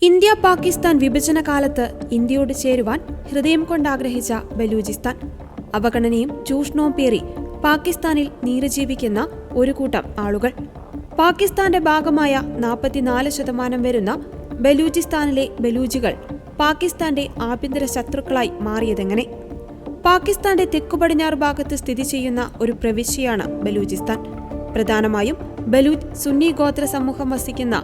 India Pakistan വിഭജന കാലത്ത് ഇന്ത്യയോട് ചേരുവാൻ ഹൃദയം കൊണ്ടാഗ്രഹിച്ച ബലൂചിസ്ഥാൻ അവഗണനയും ചൂഷണവും പേറി പാകിസ്ഥാനിൽ നീരജീവിക്കുന്ന ഒരു കൂട്ടം ആളുകൾ. പാകിസ്ഥാന്റെ ഭാഗമായ 44% വരുന്ന ബലൂചിസ്ഥാനിലെ ബലൂജികൾ പാകിസ്ഥാന്റെ ആഭ്യന്തര ശത്രുക്കളായി മാറിയതെങ്ങനെ? പാകിസ്ഥാന്റെ തെക്കുപടിഞ്ഞാറ് ഭാഗത്ത് സ്ഥിതി ചെയ്യുന്ന ഒരു പ്രവിശ്യയാണ് ബലൂചിസ്ഥാൻ. പ്രധാനമായും ബലൂച്ച് സുന്നി ഗോത്ര സമൂഹം വസിക്കുന്ന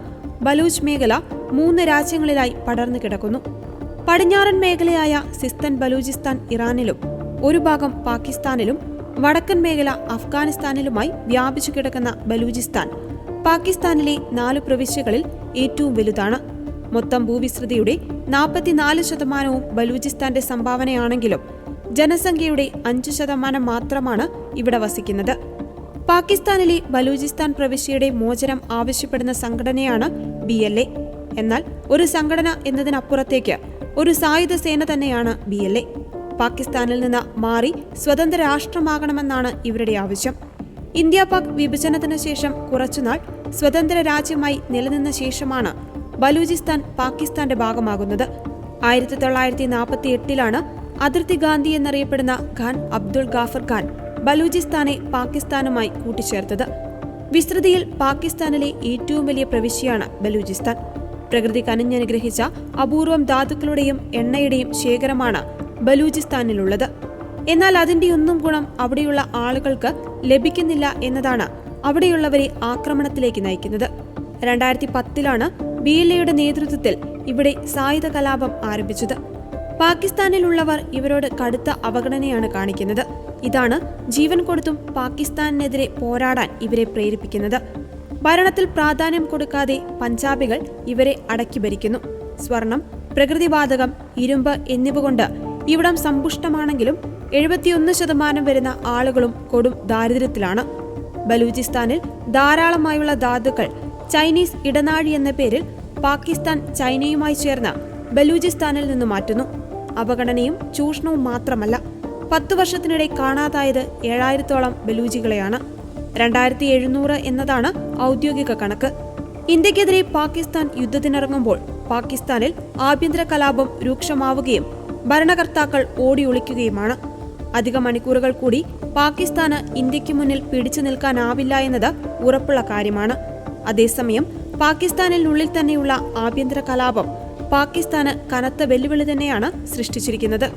ബലൂച്ച് മേഖല 3 രാജ്യങ്ങളിലായി പടർന്നു കിടക്കുന്നു. പടിഞ്ഞാറൻ മേഖലയായ സിസ്തൻ ബലൂചിസ്ഥാൻ ഇറാനിലും ഒരു ഭാഗം പാകിസ്ഥാനിലും വടക്കൻ മേഖല അഫ്ഗാനിസ്ഥാനിലുമായി വ്യാപിച്ചു കിടക്കുന്ന ബലൂചിസ്ഥാൻ പാകിസ്ഥാനിലെ 4 പ്രവിശ്യകളിൽ ഏറ്റവും വലുതാണ്. മൊത്തം ഭൂവിസ്തൃതിയുടെ 44% ബലൂചിസ്ഥാന്റെ സംഭാവനയാണെങ്കിലും ജനസംഖ്യയുടെ 5% മാത്രമാണ് ഇവിടെ വസിക്കുന്നത്. പാകിസ്ഥാനിലെ ബലൂചിസ്ഥാൻ പ്രവിശ്യയുടെ മോചനം ആവശ്യപ്പെടുന്ന സംഘടനയാണ് BLA. എന്നാൽ ഒരു സംഘടന എന്നതിനപ്പുറത്തേക്ക് ഒരു സായുധ സേന തന്നെയാണ് BLA. പാകിസ്ഥാനിൽ നിന്ന് മാറി സ്വതന്ത്ര രാഷ്ട്രമാകണമെന്നാണ് ഇവരുടെ ആവശ്യം. ഇന്ത്യ പാക് വിഭജനത്തിന് ശേഷം കുറച്ചുനാൾ സ്വതന്ത്ര രാജ്യമായി നിലനിന്ന ശേഷമാണ് ബലൂചിസ്ഥാൻ പാകിസ്ഥാന്റെ ഭാഗമാകുന്നത്. 1948 അതിർത്തി ഗാന്ധി എന്നറിയപ്പെടുന്ന ഖാൻ അബ്ദുൾ ഗാഫർ ഖാൻ ബലൂചിസ്ഥാനെ പാകിസ്ഥാനുമായി കൂട്ടിച്ചേർത്തത്. വിസ്തൃതിയിൽ പാകിസ്ഥാനിലെ ഏറ്റവും വലിയ പ്രവിശ്യയാണ് ബലൂചിസ്ഥാൻ. പ്രകൃതി കനിഞ്ഞനുഗ്രഹിച്ച അപൂർവം ധാതുക്കളുടെയും എണ്ണയുടെയും ശേഖരമാണ് ബലൂചിസ്ഥാനിലുള്ളത്. എന്നാൽ അതിന്റെയൊന്നും ഗുണം അവിടെയുള്ള ആളുകൾക്ക് ലഭിക്കുന്നില്ല എന്നതാണ് അവിടെയുള്ളവരെ ആക്രമണത്തിലേക്ക് നയിക്കുന്നത്. 2010 BLAയുടെ നേതൃത്വത്തിൽ ഇവിടെ സായുധ കലാപം ആരംഭിച്ചത്. പാകിസ്ഥാനിലുള്ളവർ ഇവരോട് കടുത്ത അവഗണനയാണ് കാണിക്കുന്നത്. ഇതാണ് ജീവൻ കൊടുത്തും പാകിസ്ഥാനെതിരെ പോരാടാൻ ഇവരെ പ്രേരിപ്പിക്കുന്നത്. ഭരണത്തിൽ പ്രാധാന്യം കൊടുക്കാതെ പഞ്ചാബികൾ ഇവരെ അടക്കി ഭരിക്കുന്നു. സ്വർണം, പ്രകൃതിവാതകം, ഇരുമ്പ് എന്നിവ കൊണ്ട് ഇവിടം സമ്പുഷ്ടമാണെങ്കിലും 71% വരുന്ന ആളുകളും കൊടും ദാരിദ്ര്യത്തിലാണ്. ബലൂചിസ്ഥാനിൽ ധാരാളമായുള്ള ധാതുക്കൾ ചൈനീസ് ഇടനാഴി എന്ന പേരിൽ പാകിസ്ഥാൻ ചൈനയുമായി ചേർന്ന് ബലൂചിസ്ഥാനിൽ നിന്ന് മാറ്റുന്നു. അവഗണനയും ചൂഷണവും മാത്രമല്ല, 10 വർഷത്തിനിടെ കാണാതായത് 7000-ഓളം ബലൂജികളെയാണ്. 2700 എന്നതാണ് ഔദ്യോഗിക കണക്ക്. ഇന്ത്യക്കെതിരെ പാകിസ്ഥാൻ യുദ്ധത്തിനിറങ്ങുമ്പോൾ പാകിസ്ഥാനിൽ ആഭ്യന്തര കലാപം രൂക്ഷമാവുകയും ഭരണകർത്താക്കൾ ഓടിയൊളിക്കുകയുമാണ്. അധിക മണിക്കൂറുകൾ കൂടി പാകിസ്ഥാന് ഇന്ത്യക്ക് മുന്നിൽ പിടിച്ചു നിൽക്കാനാവില്ല എന്നത് ഉറപ്പുള്ള കാര്യമാണ്. അതേസമയം പാകിസ്ഥാനിനുള്ളിൽ തന്നെയുള്ള ആഭ്യന്തര കലാപം പാകിസ്ഥാന് കനത്ത വെല്ലുവിളി തന്നെയാണ് സൃഷ്ടിച്ചിരിക്കുന്നത്.